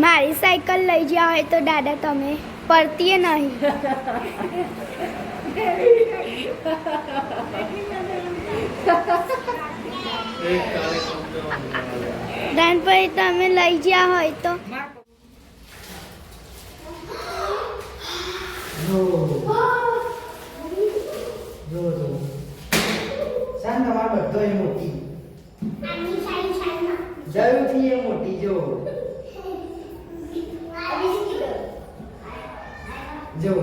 મારી સાયકલ લઈ જાઓ હોય તો દાદા તમે પડતીએ નહીં. દાનભાઈ તમે લઈ ગયા હોય તો તમારે બધો એ મોટી જરૂરથી એ મોટી જો જો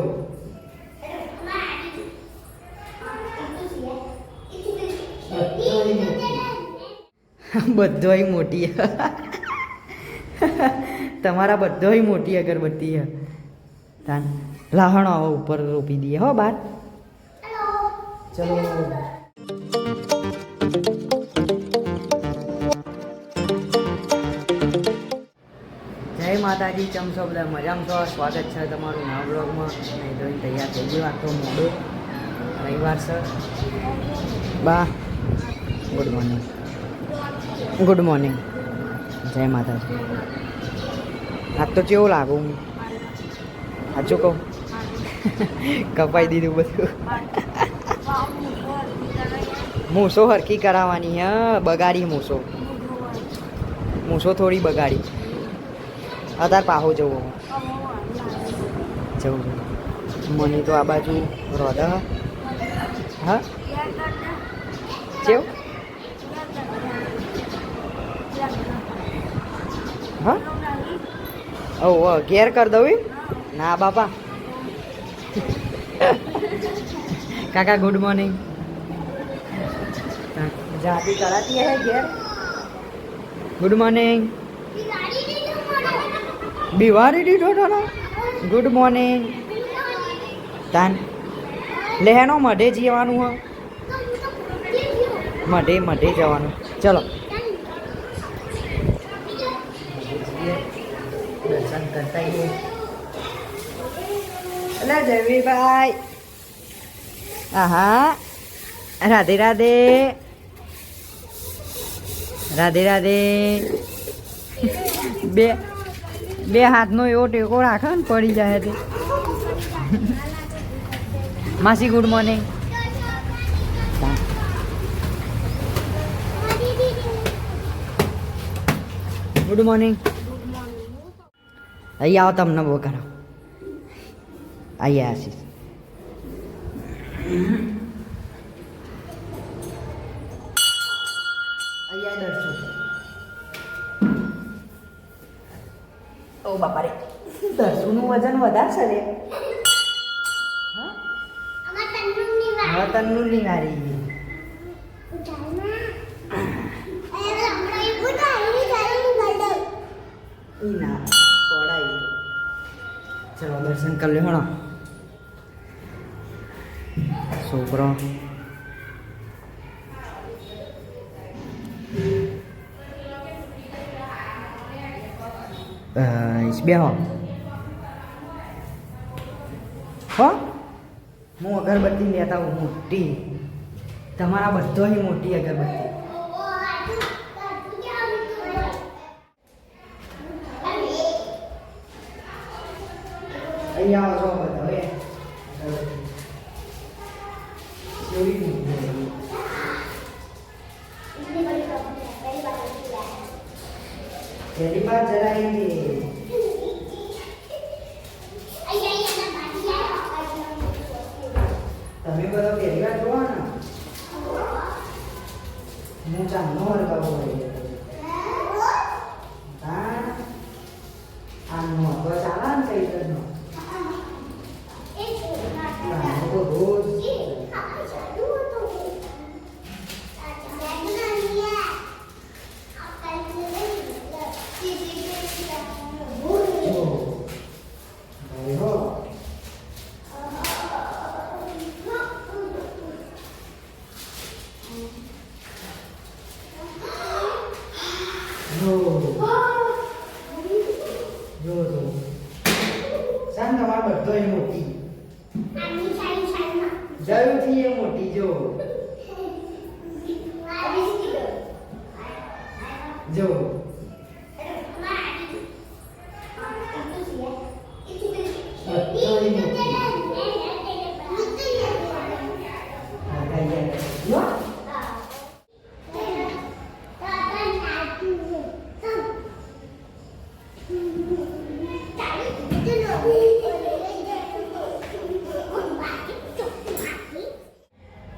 બધોય મોટી તમારા બધોય મોટી અગરબત્તી તાન લાહણો હવે ઉપર રોપી દઈએ હો બાર. ચલો જય માતાજી. ચમ છો બધા મજામાં છો? સ્વાગત છે તમારું નવા બ્લોગમાં. નહીં ધોઈને તૈયાર થઈ ગયો આખો મોડો રવિવાર છે. બા ગુડ મોર્નિંગ. Good morning. જય માતાજી. આજ તો કેવું લાગુ હું સાચું કહું કપાઈ દીધું બધું. મૂસો હરકી કરાવવાની હ બગાડી મૂસો થોડી બગાડી. અત્યારે પાહો જવું મને તો આ બાજુ રોદા હા કેવું હા ઓ ઘેર કર દઉં ના બાપા. કાકા ગુડ મોર્નિંગ. જાતી કરાતી હે ઘેર. Good morning. બિવારી દીધો તો ગુડ મોર્નિંગ. તાન લેહેનો મઢે જવાનું હ મઢે જવાનું. ચલો દર્શન કરતા એટલે જયવીભાઈ. આહા રાધે રાધે રાધે રાધે. બે હાથનો એવો ટેકો રાખે ને પડી જાય તે. માસી ગુડ મોર્નિંગ. Good morning. અહીં આવો તમને બહુ કરો. અહીંયા આશીષ. અહીંયા દર્શન. ઓ બાપા રે દર્શુનું વજન વધારશે રે. હા તન્નું નિહારી ના પડાય. ચલો દર્શન કરી લે હણો છોકરો. બે હો હું અગરબત્તી લેતા હું મોટી. તમારા બધોની મોટી અગરબત્તી. અહીંયા આવો છો બધા હવે પહેલી બાર જરાય તમે બધો પહેલી વાર જોવા ને હું ચાંદનો હરકાવો હોય આનો તો ચાલા ને કઈ કરનો રોજ તમારે બધો એ મોટી જરૂરથી એ મોટી જો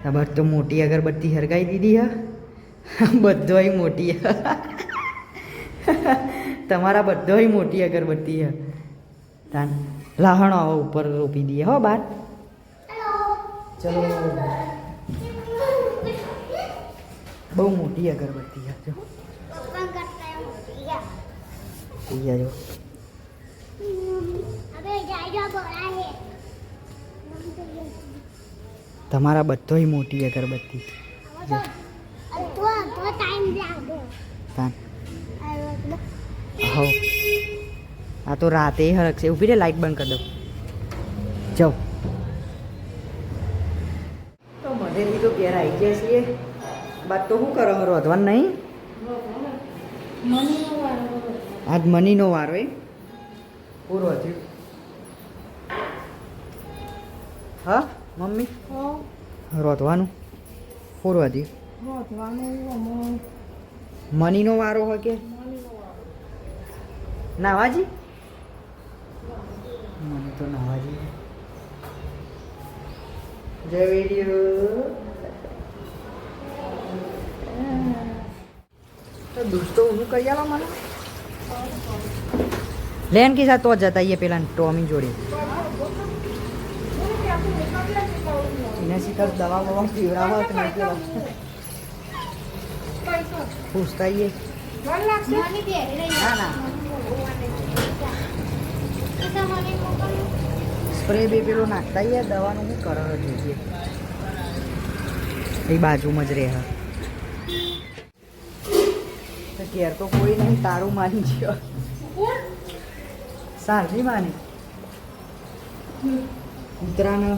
આ બાર તો મોટી અગરબત્તી હરગાઈ દીધી હા બધોય મોટી તમારા બધોય મોટી અગરબત્તી હે તાન લાહણો આવો ઉપર રોપી દઈએ હો બાર ચલો બહુ મોટી અગરબત્તી હે જો જો તમારા બધોય મોટી અગરબત્તી તાન હો આ તો રાતે હરકશે ઊભી રે લાઈટ બંધ કરી દઉં જાઓ તો મધેલી તો ઘેર આવી ગયા છીએ બાદ તો શું કરો રોધવાનું નહીં આજ મનીનો વારો એ હું રોધ્યું હા મમ્મી રોધવાનું હું રોધ્યું મનીનો વારો હોય કે નાવાજી મને તો નાવાજી જય વિડીયો તો દોસ્તો હું કહી આલો મને લેન કે સાથ તો જતા આવીએ પેલા ટોમી જોડે એને શીખર દવા બવા પીવડાવો કે નહીં પીવડાવો પૂછતા આવીએ ના ના સ્પ્રે બે પેલો નાખતા આવીએ દવાનું શું કરો જોઈએ એ બાજુમાં જ રહે ઘેર તો કોઈ નહીં તારું માની ગયો સારી માની કૂતરાને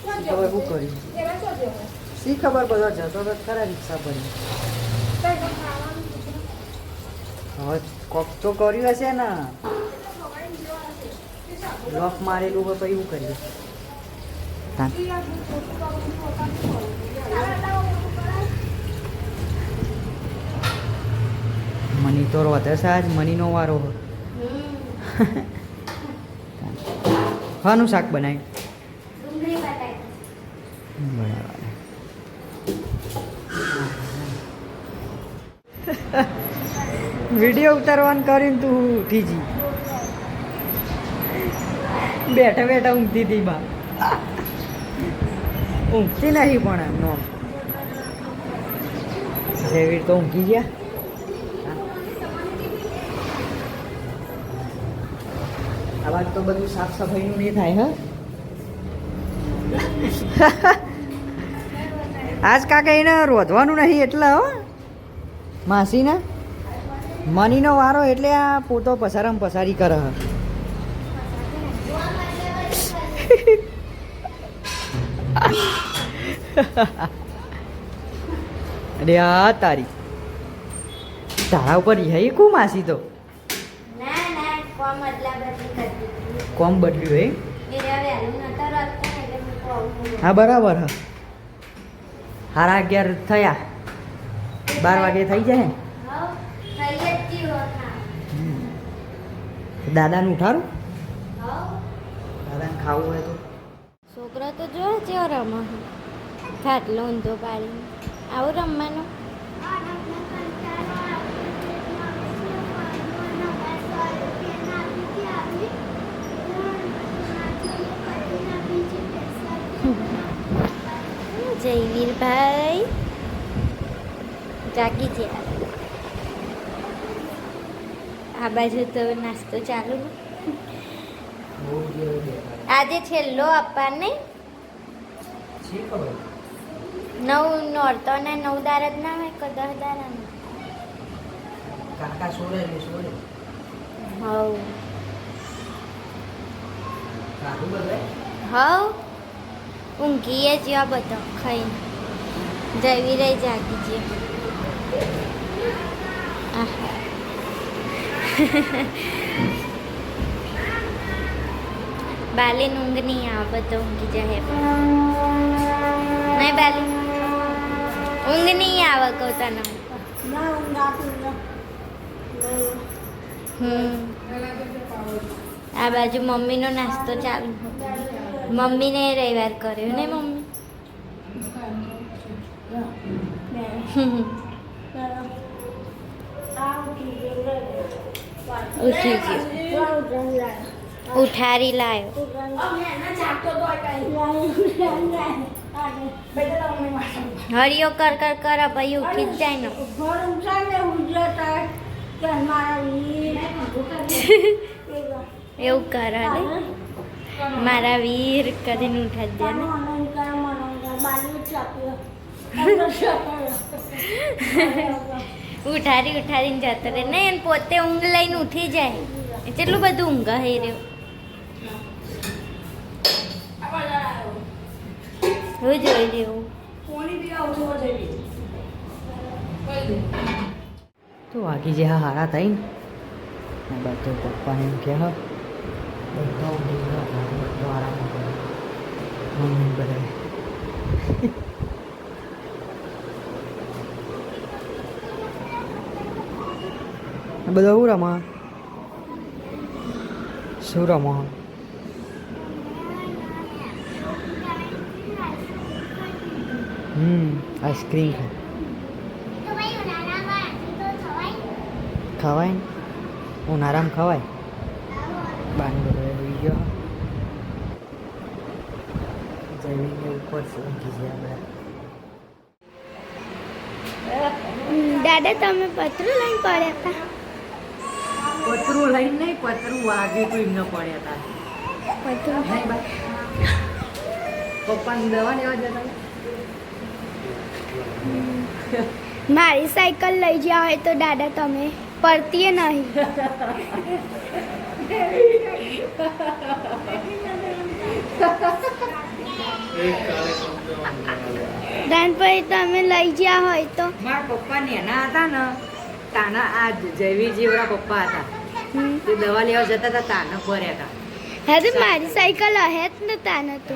હવે શું કર્યું શી ખબર બધો જતો તો ખરા રિક્ષા પર હવે કોક તો કર્યું હશે ને લોક મારેલું હોય પછી શું કરીએ મની તો રોતે સાજ મનીનો વારો હોય શાનું શાક બનાવ્યું બરાબર વિડીયો ઉતારવાનું કરીને તું ઉઠી જી બેઠા બેઠા ઊંઘતી હતી બા ઊંઘતી નહીં પણ નો જેવી તો ઊંઘી ગયા આ વાત તો બધું સાફ સફાઈનું નહીં થાય આજ કાકા એને રોધવાનું નહીં એટલે હો માસીને મનીનો વારો એટલે આ પોતો પસારમ પસારી કરે અરે આ તારી તારા ઉપર રિહાઈ કુ માસી તો કોમ બદલ્યું હા બરાબર હા સારા 11 થયા 12 વાગે થઈ જાય દાદાને ઉઠાડું દાદાને ખાવું હોય તો છોકરો તો જો છે રમવા ખાટલો ઊંધો પાડીને આવું રમવાનું જયવીરભાઈ જાગી છે આ બાજુ તો નાસ્તો ચાલુ આજે છેલ્લો આપવાને 9 નોરતો ને 9 દાર જ ના હોય કે 10 દાર કાકા સોડે હવ કાકુ બોલે હવ ઊંઘીએ જ આ બધો ખાઈને જવી રહી જાગી છે બાલી ઊંઘ નહીં આવે તો ઊંઘી જાય નહીં બાલી ઊંઘ નહીં આવે કહું તને આ બાજુ મમ્મીનો નાસ્તો ચાલુ મમ્મીને રવિવાર કર્યો ને મમ્મી ઉઠી ગયો ઉઠારી લાયો હરિયો કર કર કર ભાઈ ઉઠી જ જાય ને એવું કરે ને મારા વીર કરીને ઉઠા જ જાય ને ઉઠારી ઉઠારીને જતો રહે ને એને પોતે ઊંઘ લઈને ઉઠી જાય કેટલું બધું ઊંઘ હે રહ્યો હું જોઈ રહ્યું તો વાગી જે હારા થઈ ને બધું પપ્પાને એમ કે બધો ઊંઘી ગયો બધો આરામ કર્યો મમ્મી બધા બધા હું રમા શું રમો આઈસ્ક્રીમ ખવાય ને ઉનાળામાં ખવાય બાને બધા હોઈ ગયો જઈને ઉપર ઊંઘી છે આપણે દાદા તમે પતરું લઈને પડ્યા હતા પતરું લઈને નહીં પતરું વાગ્યું તો એમને પડ્યા હતા પતરું પપ્પાની દવા લેવા જતા મારી સાયકલ લઈ ગયા હોય તો દાદા તમે પડતીએ નહીં દાનભાઈ તમે લઈ ગયા હોય તો મારા પપ્પા નેના હતા ને તાના આ જયવી જેવડા પપ્પા હતા તે દવા લેવા જતા હતા તાના પડ્યા હતા હા તો મારી સાયકલ હે જ ને તાને તો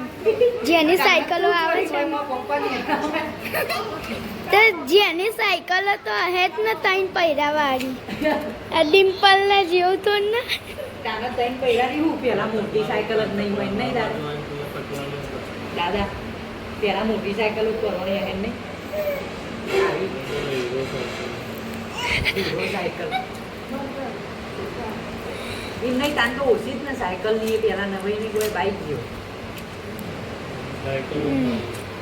જેની સાયકલો આવે છે તો જેની સાયકલો તો હે જ ને તૈન પૈરા વાળી આ ડિમ્પલ ને જેવું તો ને તાના તૈન પૈરાની હું પેલા મોટી સાયકલ જ નહીં હોય નહીં દાદા દાદા પેલા મોટી સાયકલ જ કરવાની હે નહીં સાયકલ એમ નહીં તાન તો ઓછી જ ને સાયકલ ની પેલા નવાઈની કોઈ બાઈક ગયો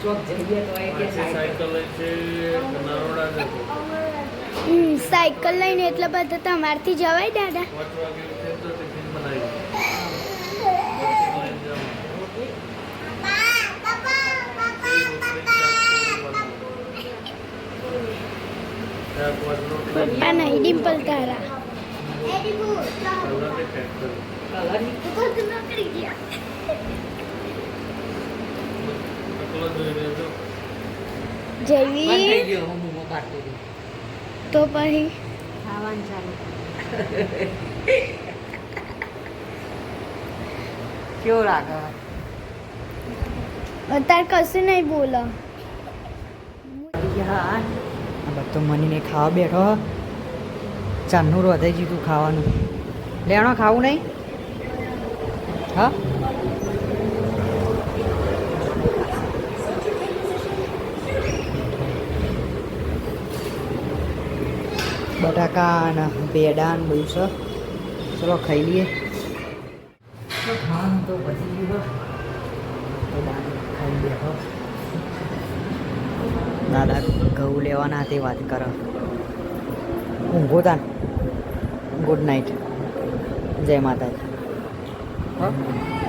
ચોક જઈએ તો એ કે સાયકલ સાયકલ લઈને એટલે બધા તમારથી જવાય દાદા આ નહીં ડિમ્પલ તારા જયવી તો પછી ખાવાનું ચાલુ કેવો લાગે અત્યારે કશું નહીં બોલો બધું મનીને ખાવા બેઠો ચારનું રોધાઈ જીતું ખાવાનું લેણો ખાવું નહીં હા બટાકા ને બેડા ને બધું છે ચલો ખાઈ લઈએ ખાવાનું તો પછી ગયું તો ખાઈ બેઠો દાદા ઘઉં લેવાના તે વાત કરો ઊંઘો તાન ગુડ નાઇટ જય માતાજી હા